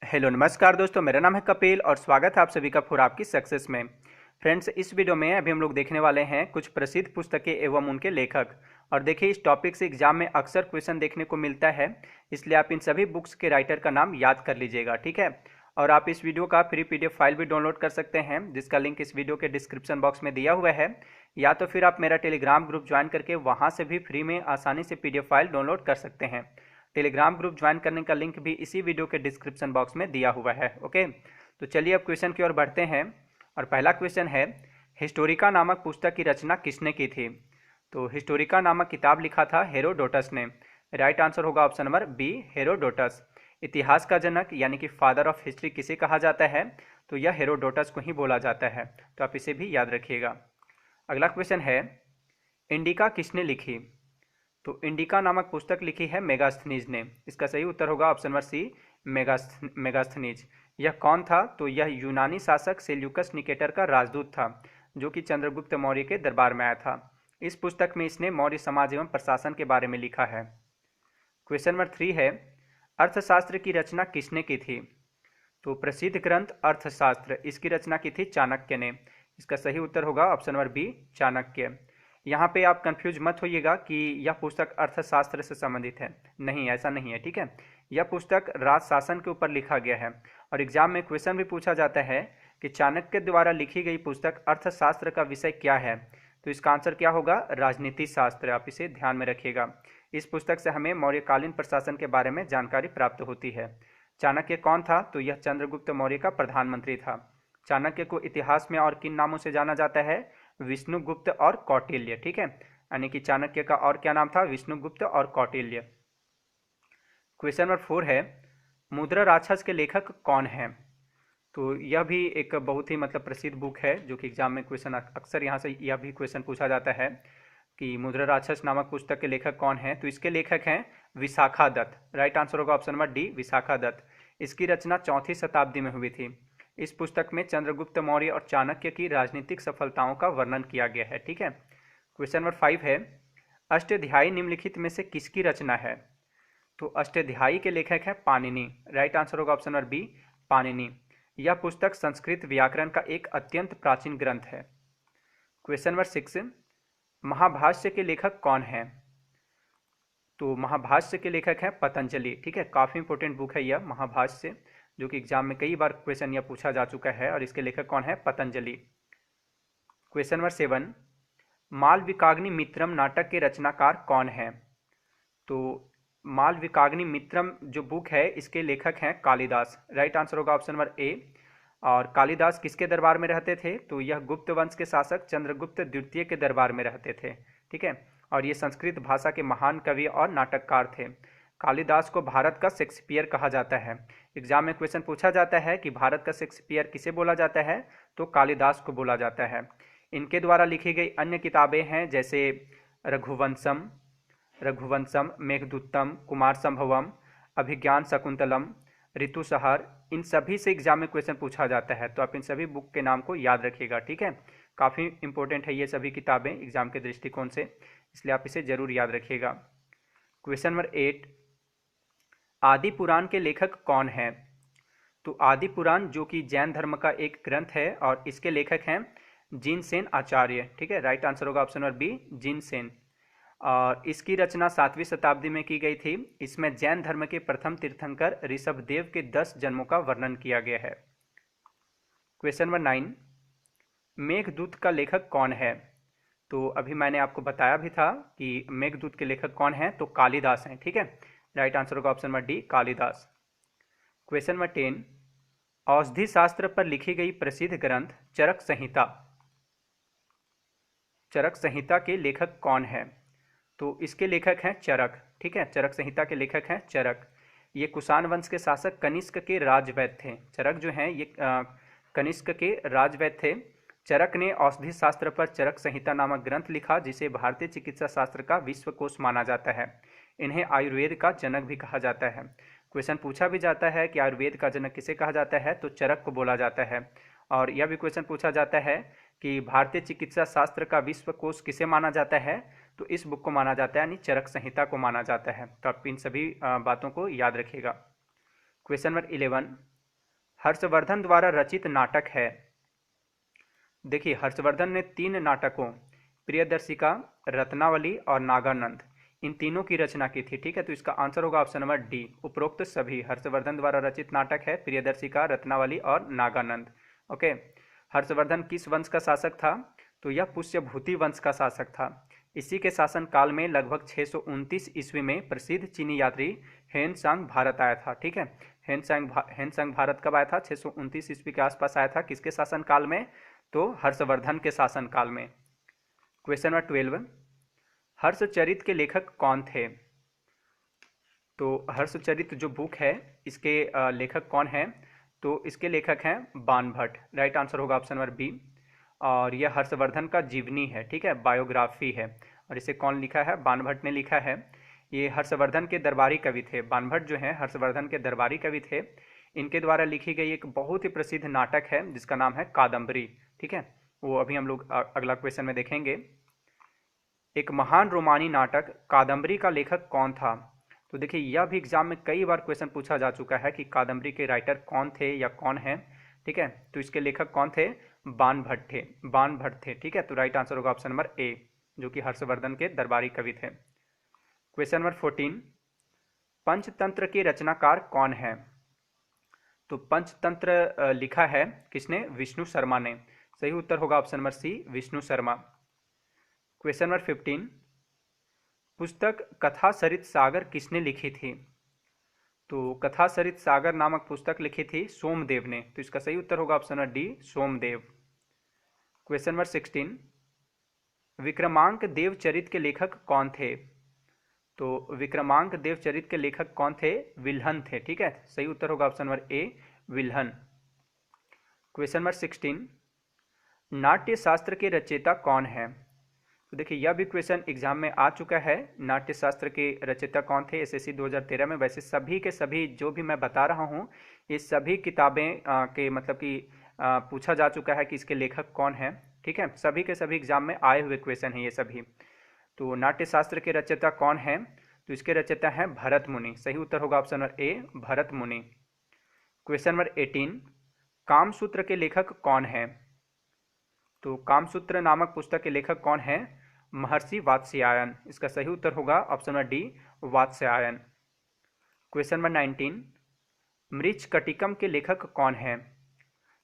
Hello नमस्कार दोस्तों, मेरा नाम है कपिल और स्वागत है आप सभी का फॉर आपकी सक्सेस में। फ्रेंड्स, इस वीडियो में अभी हम लोग देखने वाले हैं कुछ प्रसिद्ध पुस्तकें एवं उनके लेखक। और देखिए, इस टॉपिक से एग्जाम में अक्सर क्वेश्चन देखने को मिलता है, इसलिए आप इन सभी बुक्स के राइटर का नाम याद कर लीजिएगा, ठीक है। और आप इस वीडियो का फ्री पीडीएफ फाइल भी डाउनलोड कर सकते हैं, जिसका लिंक इस वीडियो के डिस्क्रिप्शन बॉक्स में दिया हुआ है। या तो फिर आप मेरा टेलीग्राम ग्रुप ज्वाइन करके वहाँ से भी फ्री में आसानी से पीडीएफ फाइल डाउनलोड कर सकते हैं। टेलीग्राम ग्रुप ज्वाइन करने का लिंक भी इसी वीडियो के डिस्क्रिप्शन बॉक्स में दिया हुआ है। ओके, तो चलिए अब क्वेश्चन की ओर बढ़ते हैं। और पहला क्वेश्चन है, हिस्टोरिका नामक पुस्तक की रचना किसने की थी? तो हिस्टोरिका नामक किताब लिखा था हेरोडोटस ने। राइट आंसर होगा ऑप्शन नंबर बी, हेरोडोटस। इतिहास का जनक यानी कि फादर ऑफ हिस्ट्री किसे कहा जाता है? तो यह हेरोडोटस को ही बोला जाता है, तो आप इसे भी याद रखिएगा। अगला क्वेश्चन है, इंडिका किसने लिखी? तो इंडिका नामक पुस्तक लिखी है मेगास्थनीज ने। इसका सही उत्तर होगा ऑप्शन नंबर सी, मेगास्थनीज। यह कौन था? तो यह यूनानी शासक सेल्यूकस निकेटर का राजदूत था, जो कि चंद्रगुप्त मौर्य के दरबार में आया था। इस पुस्तक में इसने मौर्य समाज एवं प्रशासन के बारे में लिखा है। क्वेश्चन नंबर 3 है, अर्थशास्त्र की रचना किसने की थी? तो प्रसिद्ध ग्रंथ अर्थशास्त्र, इसकी रचना की थी चाणक्य ने। इसका सही उत्तर होगा ऑप्शन नंबर बी, चाणक्य। यहाँ पे आप कंफ्यूज मत होइएगा कि यह पुस्तक अर्थशास्त्र से संबंधित है। नहीं, ऐसा नहीं है, ठीक है। यह पुस्तक राज शासन के ऊपर लिखा गया है। और एग्जाम में क्वेश्चन भी पूछा जाता है कि चाणक्य द्वारा लिखी गई पुस्तक अर्थशास्त्र का विषय क्या है? तो इसका आंसर क्या होगा? राजनीति शास्त्र। आप इसे ध्यान में रखिएगा। इस पुस्तक से हमें मौर्यकालीन प्रशासन के बारे में जानकारी प्राप्त होती है। चाणक्य कौन था? तो यह चंद्रगुप्त मौर्य का प्रधानमंत्री था। चाणक्य को इतिहास में और किन नामों से जाना जाता है? विष्णुगुप्त और कौटिल्य, ठीक है। यानी कि चाणक्य का और क्या नाम था? विष्णुगुप्त और कौटिल्य। क्वेश्चन नंबर 4 है, मुद्रा राक्षस के लेखक कौन हैं? तो यह भी एक बहुत ही प्रसिद्ध बुक है, जो कि एग्जाम में क्वेश्चन अक्सर यहाँ से यह भी क्वेश्चन पूछा जाता है कि मुद्रा राक्षस नामक पुस्तक के लेखक कौन हैं? तो इसके लेखक हैं विशाखा दत्त। राइट आंसर होगा option number D, Vishakha Datta. इसकी रचना 4वीं शताब्दी में हुई थी। इस पुस्तक में चंद्रगुप्त मौर्य और चाणक्य की राजनीतिक सफलताओं का वर्णन किया गया है, ठीक है। क्वेश्चन नंबर 5 है, अष्टाध्यायी निम्नलिखित में से किसकी रचना है? तो अष्टाध्यायी के लेखक हैं पाणिनि। राइट आंसर होगा ऑप्शन नंबर बी, पाणिनि। यह पुस्तक संस्कृत व्याकरण का एक अत्यंत प्राचीन ग्रंथ है। क्वेश्चन नंबर 6, महाभाष्य के लेखक कौन हैं? तो महाभाष्य के लेखक हैं पतंजलि, ठीक है। काफ़ी इंपॉर्टेंट बुक है यह महाभाष्य, जो कि एग्जाम में कई बार क्वेश्चन यह पूछा जा चुका है। और इसके लेखक कौन है? पतंजलि। क्वेश्चन नंबर 7, मालविकाग्नि मित्रम नाटक के रचनाकार कौन हैं? तो मालविकाग्नि मित्रम जो बुक है, इसके लेखक हैं कालिदास। राइट आंसर होगा ऑप्शन नंबर ए। और कालिदास किसके दरबार में रहते थे? तो यह गुप्त वंश के शासक चंद्रगुप्त द्वितीय के दरबार में रहते थे, ठीक है। और ये संस्कृत भाषा के महान कवि और नाटककार थे। कालिदास को भारत का शेक्सपियर कहा जाता है। एग्जाम में क्वेश्चन पूछा जाता है कि भारत का शेक्सपियर किसे बोला जाता है? तो कालिदास को बोला जाता है। इनके द्वारा लिखी गई अन्य किताबें हैं, जैसे रघुवंशम, मेघदूतम, कुमार संभवम, अभिज्ञान शकुंतलम, ऋतुसंहार। इन सभी से एग्जाम में क्वेश्चन पूछा जाता है, तो आप इन सभी बुक के नाम को याद रखिएगा, ठीक है। काफ़ी इंपॉर्टेंट है ये सभी किताबें एग्जाम के दृष्टिकोण से, इसलिए आप इसे जरूर याद रखिएगा। क्वेश्चन नंबर 8, आदि पुराण के लेखक कौन हैं? तो आदि पुराण जो कि जैन धर्म का एक ग्रंथ है, और इसके लेखक हैं जिनसेन आचार्य, ठीक है। राइट आंसर होगा ऑप्शन नंबर बी, जिनसेन। और इसकी रचना 7वीं शताब्दी में की गई थी। इसमें जैन धर्म के प्रथम तीर्थंकर ऋषभदेव के 10 जन्मों का वर्णन किया गया है। क्वेश्चन नंबर 9, मेघदूत का लेखक कौन है? तो अभी मैंने आपको बताया भी था कि मेघदूत के लेखक कौन हैं, तो कालिदास हैं, ठीक है। राइट आंसर होगा option number D, Kalidas. Question number 10, औषधि शास्त्र पर लिखी गई प्रसिद्ध ग्रंथ चरक संहिता, चरक संहिता के लेखक कौन है? तो इसके लेखक हैं चरक, ठीक है। चरक संहिता के लेखक हैं चरक। ये कुषाण वंश के शासक कनिष्क के राजवैद्य थे। चरक जो हैं ये कनिष्क के राजवैद्य थे। चरक ने औषधि शास्त्र पर चरक संहिता नामक ग्रंथ लिखा, जिसे भारतीय चिकित्सा शास्त्र का विश्वकोश माना जाता है। इन्हें आयुर्वेद का जनक भी कहा जाता है। क्वेश्चन पूछा भी जाता है कि आयुर्वेद का जनक किसे कहा जाता है? तो चरक को बोला जाता है। और यह भी क्वेश्चन पूछा जाता है कि भारतीय चिकित्सा शास्त्र का विश्वकोश किसे माना जाता है? तो इस बुक को माना जाता है, यानी चरक संहिता को माना जाता है। तो आप इन सभी बातों को याद रखिएगा। क्वेश्चन नंबर 11, हर्षवर्धन द्वारा रचित नाटक है। देखिए, हर्षवर्धन ने 3 नाटकों प्रियदर्शिका, रत्नावली और नागानंद, इन तीनों की रचना की थी। ठीक है, तो इसका आंसर होगा ऑप्शन नंबर डी, उपरोक्त सभी। हर्षवर्धन द्वारा रचित नाटक है प्रियदर्शिका, रत्नावली और नागानंद। ओके। हर्षवर्धन किस वंश का शासक था? तो यह पुष्यभूति वंश का शासक था। इसी के शासन काल में लगभग 629 ईस्वी में प्रसिद्ध चीनी यात्री हेनसांग भारत आया था। ठीक है, हेनसांग भारत कब आया था? 629 ईस्वी के आसपास आया था। किसके शासन काल में? तो हर्षवर्धन के शासन काल में। क्वेश्चन नंबर 12, हर्षचरित के लेखक कौन थे? तो हर्षचरित जो बुक है, इसके लेखक कौन हैं? तो इसके लेखक हैं बाणभट्ट। राइट आंसर होगा ऑप्शन नंबर बी। और यह हर्षवर्धन का जीवनी है। ठीक है, बायोग्राफी है। और इसे कौन लिखा है? बाणभट्ट ने लिखा है। ये हर्षवर्धन के दरबारी कवि थे। बाणभट्ट जो हैं हर्षवर्धन के दरबारी कवि थे। इनके द्वारा लिखी गई एक बहुत ही प्रसिद्ध नाटक है जिसका नाम है कादम्बरी। ठीक है, वो अभी हम लोग अगला क्वेश्चन में देखेंगे। एक महान रोमानी नाटक कादम्बरी का लेखक कौन था? तो देखिए, यह भी एग्जाम में कई बार क्वेश्चन पूछा जा चुका है कि कादम्बरी के राइटर कौन थे या कौन है। ठीक है, तो इसके लेखक कौन थे? बाणभट्ट थे। बाणभट्ट थे। ठीक है, तो राइट आंसर होगा ऑप्शन नंबर ए, जो कि हर्षवर्धन के दरबारी कवि थे। क्वेश्चन नंबर 14, पंचतंत्र के रचनाकार कौन है? तो पंचतंत्र लिखा है किसने? विष्णु शर्मा ने। सही उत्तर होगा option number C, Vishnu Sharma. Question number 15, पुस्तक कथा सरित सागर किसने लिखी थी? तो कथा सरित सागर नामक पुस्तक लिखी थी सोमदेव ने। तो इसका सही उत्तर होगा option number D, Somdev. Question number 16, Vikramanka देवचरित के लेखक कौन थे? तो विक्रमांक देवचरित के लेखक कौन थे? विल्हन थे। ठीक है, सही उत्तर होगा option number A, Bilhana. Question number 16, Natya शास्त्र के रचयिता कौन है? तो देखिए, यह भी क्वेश्चन एग्जाम में आ चुका है। नाट्य शास्त्र के रचयिता कौन थे एसएससी 2013 में? वैसे सभी के सभी जो भी मैं बता रहा हूँ, ये सभी किताबें के मतलब कि पूछा जा चुका है कि इसके लेखक कौन है। ठीक है, सभी के सभी एग्जाम में आए हुए क्वेश्चन हैं ये सभी। तो नाट्य शास्त्र के रचयिता कौन है? तो इसके रचयिता हैं भरत मुनि। सही उत्तर होगा ऑप्शन नंबर ए, भरत मुनि। क्वेश्चन नंबर 18, कामसूत्र के लेखक कौन है? तो कामसूत्र नामक पुस्तक के लेखक कौन है? महर्षि वात्स्यायन। इसका सही उत्तर होगा option number D, Vatsyayan. Question number 19, Mrichchhakatikam के लेखक कौन है?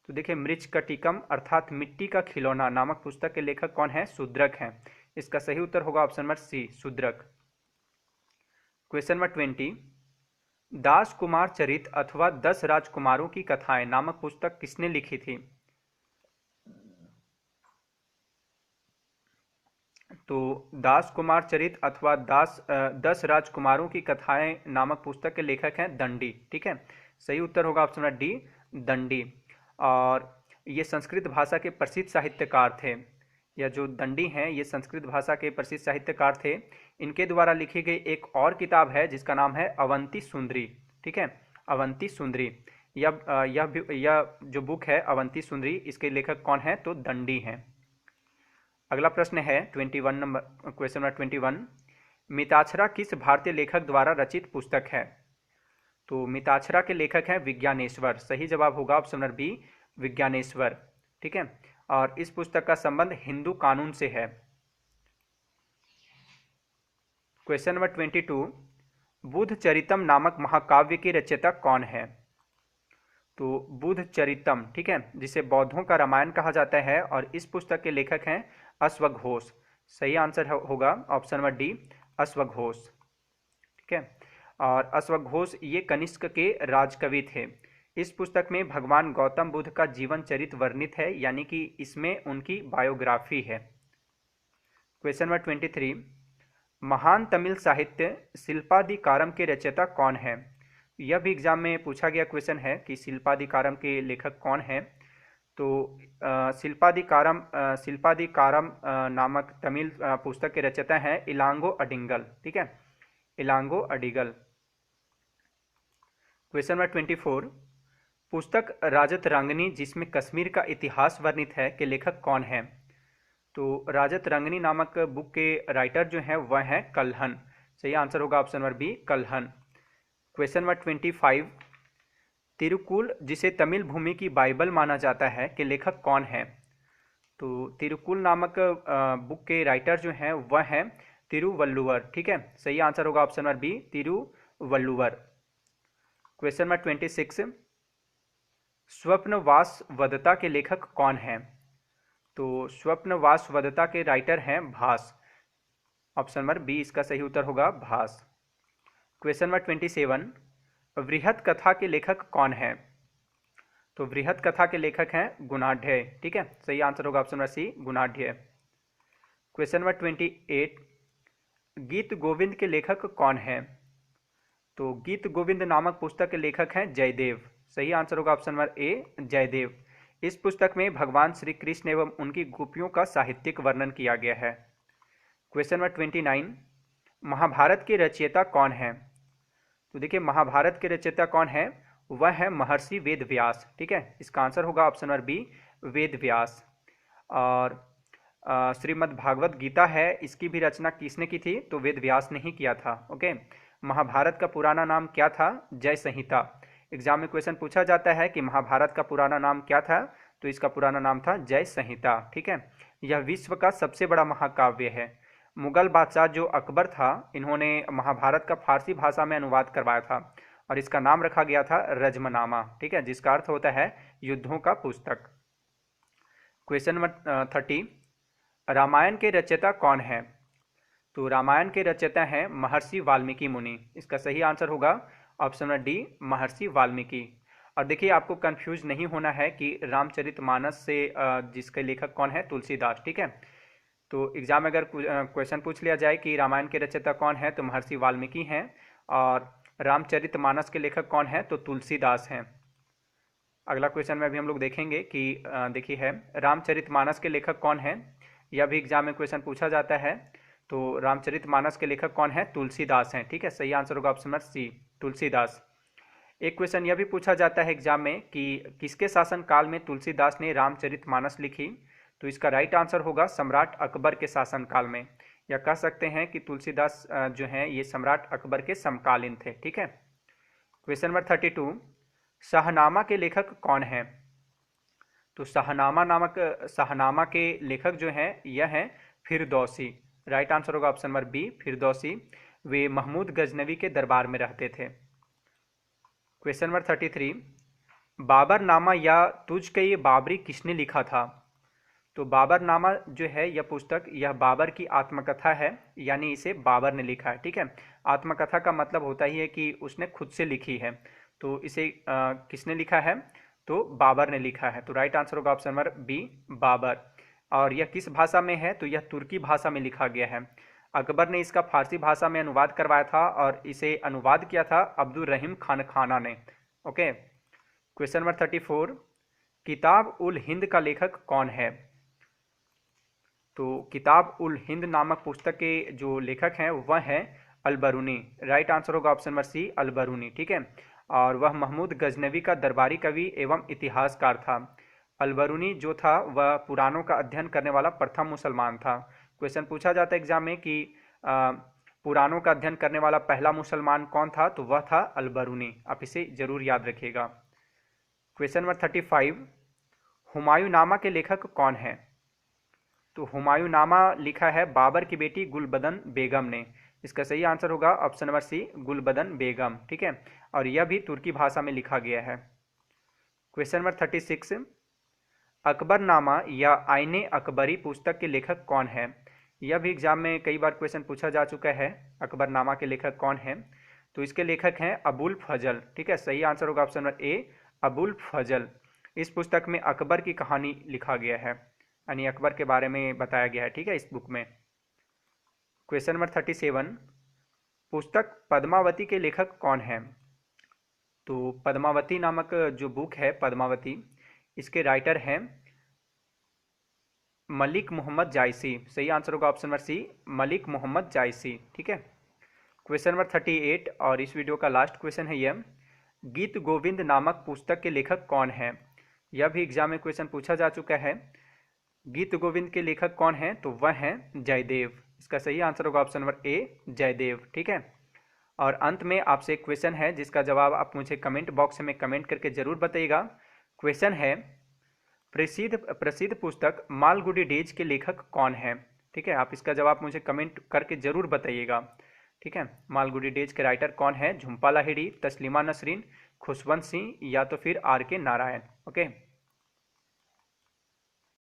तो देखिए, मृच्छकटिकम अर्थात मिट्टी का खिलौना नामक पुस्तक के लेखक कौन है? शूद्रक हैं। इसका सही उत्तर होगा option number C, Shudraka. Question number 20, Das Kumar Charit अथवा 10 राजकुमारों की कथाएं नामक पुस्तक किसने लिखी थी? तो दास कुमार चरित अथवा 10 राजकुमारों की कथाएं नामक पुस्तक के लेखक हैं दंडी। ठीक है, सही उत्तर होगा ऑप्शन नंबर डी, दंडी। और ये संस्कृत भाषा के प्रसिद्ध साहित्यकार थे। या जो दंडी हैं ये संस्कृत भाषा के प्रसिद्ध साहित्यकार थे। इनके द्वारा लिखी गई एक और किताब है जिसका नाम है अवंती सुंदरी। ठीक है, अवंती सुंदरी। यह जो बुक है अवंती सुंदरी, इसके लेखक कौन है? तो दंडी हैं। अगला प्रश्न है 21 नंबर, क्वेश्चन नंबर 21, मिताक्षरा किस भारतीय लेखक द्वारा रचित पुस्तक है? तो मिताक्षरा के लेखक हैं विज्ञानेश्वर। सही जवाब होगा ऑप्शन नंबर बी, विज्ञानेश्वर। ठीक है, और इस पुस्तक का संबंध हिंदू कानून से है। क्वेश्चन नंबर 22, बुद्ध चरितम नामक महाकाव्य की रचयिता कौन है? तो बुद्ध चरितम, ठीक है, जिसे बौद्धों का रामायण कहा जाता है, और इस पुस्तक के लेखक हैं अश्वघोष। सही आंसर होगा ऑप्शन नंबर डी, अश्वघोष। ठीक है, और अश्वघोष ये कनिष्क के राजकवि थे। इस पुस्तक में भगवान गौतम बुद्ध का जीवन चरित्र वर्णित है, यानी कि इसमें उनकी बायोग्राफी है। क्वेश्चन नंबर 23, महान तमिल साहित्य शिल्पादिकारम के रचयिता कौन है? यह भी एग्जाम में पूछा गया क्वेश्चन है कि शिल्पादिकारम के लेखक कौन है। तो शिल्पादिकारम नामक तमिल पुस्तक के रचयिता हैं इलांगो अडिंगल। ठीक है, इलांगो अडिगल। क्वेश्चन नंबर 24, पुस्तक राजतरंगिणी जिसमें कश्मीर का इतिहास वर्णित है के लेखक कौन है? तो राजतरंगिणी नामक बुक के राइटर जो हैं वह हैं कल्हन। सही आंसर होगा option number B, Kalhan. Question number 25, Tirukkural, जिसे तमिल भूमि की बाइबल माना जाता है, के लेखक कौन है? तो तिरुकुल नामक बुक के राइटर जो हैं वह हैं तिरुवल्लुवर। ठीक है, सही आंसर होगा option number B, Thiruvalluvar. Question number 26, Swapnavasavadatta के लेखक कौन हैं? तो स्वप्नवासवदत्ता के राइटर हैं भास। ऑप्शन नंबर बी इसका सही उत्तर होगा, भास। क्वेश्चन नंबर 27, वृहत कथा के लेखक कौन है? तो वृहत कथा के लेखक हैं गुणाढ्य। ठीक है, सही आंसर होगा option number C, Gunadhya. Question number 28, Gita Govind के लेखक कौन है? तो गीत गोविंद नामक पुस्तक के लेखक हैं जयदेव। सही आंसर होगा ऑप्शन नंबर ए, जयदेव। इस पुस्तक में भगवान श्री कृष्ण एवं उनकी गोपियों का साहित्यिक वर्णन किया गया है। क्वेश्चन नंबर 29, महाभारत के रचयिता कौन है? तो देखिए, महाभारत के रचयिता कौन है? वह है महर्षि वेद व्यास। ठीक है, इसका आंसर होगा option number B, Ved Vyas. और श्रीमद् भागवत गीता है, इसकी भी रचना किसने की थी? तो वेद व्यास ने ही किया था। ओके, महाभारत का पुराना नाम क्या था? जय संहिता। एग्जाम में क्वेश्चन पूछा जाता है कि महाभारत का पुराना नाम क्या था, तो इसका पुराना नाम था जय संहिता। ठीक है, यह विश्व का सबसे बड़ा महाकाव्य है। मुगल बादशाह जो अकबर था, इन्होंने महाभारत का फारसी भाषा में अनुवाद करवाया था और इसका नाम रखा गया था रजमनामा। ठीक है, जिसका अर्थ होता है युद्धों का पुस्तक। क्वेश्चन नंबर 30, रामायण के रचयिता कौन है? तो रामायण के रचयिता हैं महर्षि वाल्मीकि मुनि। इसका सही आंसर होगा ऑप्शन नंबर डी, महर्षि वाल्मीकि। और देखिए, आपको कंफ्यूज नहीं होना है कि रामचरितमानस से जिसके लेखक कौन है? तुलसीदास। ठीक है, तो एग्जाम में अगर क्वेश्चन पूछ लिया जाए कि रामायण के रचयिता कौन है, तो महर्षि वाल्मीकि हैं। और रामचरितमानस के लेखक कौन है? तो तुलसीदास हैं। अगला क्वेश्चन में भी हम लोग देखेंगे कि देखिए है, रामचरितमानस के लेखक कौन है? यह भी एग्जाम में क्वेश्चन पूछा जाता है। तो रामचरितमानस के लेखक कौन है? तुलसीदास हैं। ठीक है, सही आंसर होगा ऑप्शन नंबर सी, तुलसीदास। एक क्वेश्चन यह भी पूछा जाता है एग्जाम में कि किसके शासन काल में तुलसीदास ने रामचरितमानस लिखी? तो इसका राइट आंसर होगा सम्राट अकबर के शासन काल में, या कह सकते हैं कि तुलसीदास जो हैं ये सम्राट अकबर के समकालीन थे। ठीक है, क्वेश्चन नंबर 32, शाहनामा के लेखक कौन है? तो शाहनामा के लेखक जो हैं यह हैं फिरदौसी। राइट आंसर होगा ऑप्शन नंबर बी, फिरदौसी। वे महमूद गजनवी के दरबार में रहते थे। क्वेश्चन नंबर 33, बाबरनामा या तुझ-के-ये बाबरी किसने लिखा था? तो बाबरनामा जो है यह पुस्तक, यह बाबर की आत्मकथा है, यानी इसे बाबर ने लिखा है। ठीक है, आत्मकथा का मतलब होता ही है कि उसने खुद से लिखी है, तो इसे किसने लिखा है? तो बाबर ने लिखा है। तो राइट आंसर होगा ऑप्शन नंबर बी, बाबर। और यह किस भाषा में है? तो यह तुर्की भाषा में लिखा गया है। अकबर ने इसका फारसी भाषा में अनुवाद करवाया था और इसे अनुवाद किया था अब्दुल रहीम खान खाना ने। ओके, क्वेश्चन नंबर 34, किताब उल हिंद का लेखक कौन है? तो किताब उल हिंद नामक पुस्तक के जो लेखक हैं वह हैं अलबरूनी। राइट आंसर होगा ऑप्शन नंबर सी, अलबरूनी। ठीक है, और वह महमूद गजनवी का दरबारी कवि एवं इतिहासकार था। अलबरूनी जो था वह पुराणों का अध्ययन करने वाला प्रथम मुसलमान था। क्वेश्चन पूछा जाता है एग्जाम में कि पुराणों का अध्ययन करने वाला पहला मुसलमान कौन था? तो वह था अलबरूनी। आप इसे जरूर याद रखिएगा। क्वेश्चन नंबर 35, हुमायूंनामा के लेखक कौन है? तो हुमायूंनामा लिखा है बाबर की बेटी गुलबदन बेगम ने। इसका सही आंसर होगा ऑप्शन नंबर सी, गुलबदन बेगम। ठीक है, और यह भी तुर्की भाषा में लिखा गया है। क्वेश्चन नंबर 36, अकबरनामा या आईने अकबरी पुस्तक के लेखक कौन है? यह भी एग्जाम में कई बार क्वेश्चन पूछा जा चुका है, अकबरनामा के लेखक कौन है? तो इसके लेखक हैं अबुल फजल। ठीक है, सही आंसर होगा ऑप्शन नंबर ए, अबुल फजल। इस पुस्तक में अकबर की कहानी लिखा गया है, यानी अकबर के बारे में बताया गया है। ठीक है, इस बुक में। क्वेश्चन नंबर 37, पुस्तक पद्मावती के लेखक कौन है? तो पद्मावती नामक जो बुक है पद्मावती, इसके राइटर हैं मलिक मोहम्मद जायसी। सही आंसर होगा option number C, Malik Mohammad Jayasi. ठीक है, क्वेश्चन नंबर 38 और इस वीडियो का लास्ट क्वेश्चन है यह, गीत गोविंद नामक पुस्तक के लेखक कौन है? यह भी एग्जाम में क्वेश्चन पूछा जा चुका है। गीत गोविंद के लेखक कौन हैं? तो वह हैं जयदेव। इसका सही आंसर होगा ऑप्शन नंबर ए, जयदेव। ठीक है, और अंत में आपसे एक क्वेश्चन है जिसका जवाब आप मुझे कमेंट बॉक्स में कमेंट करके जरूर बताइएगा। क्वेश्चन है, प्रसिद्ध प्रसिद्ध पुस्तक मालगुडी डेज के लेखक कौन है? ठीक है, आप इसका जवाब मुझे कमेंट करके जरूर बताइएगा। ठीक है, मालगुडी डेज के राइटर कौन है? झुंपा लाहिड़ी, तस्लीमा नसरीन, खुशवंत सिंह या तो फिर आर के नारायण। ओके।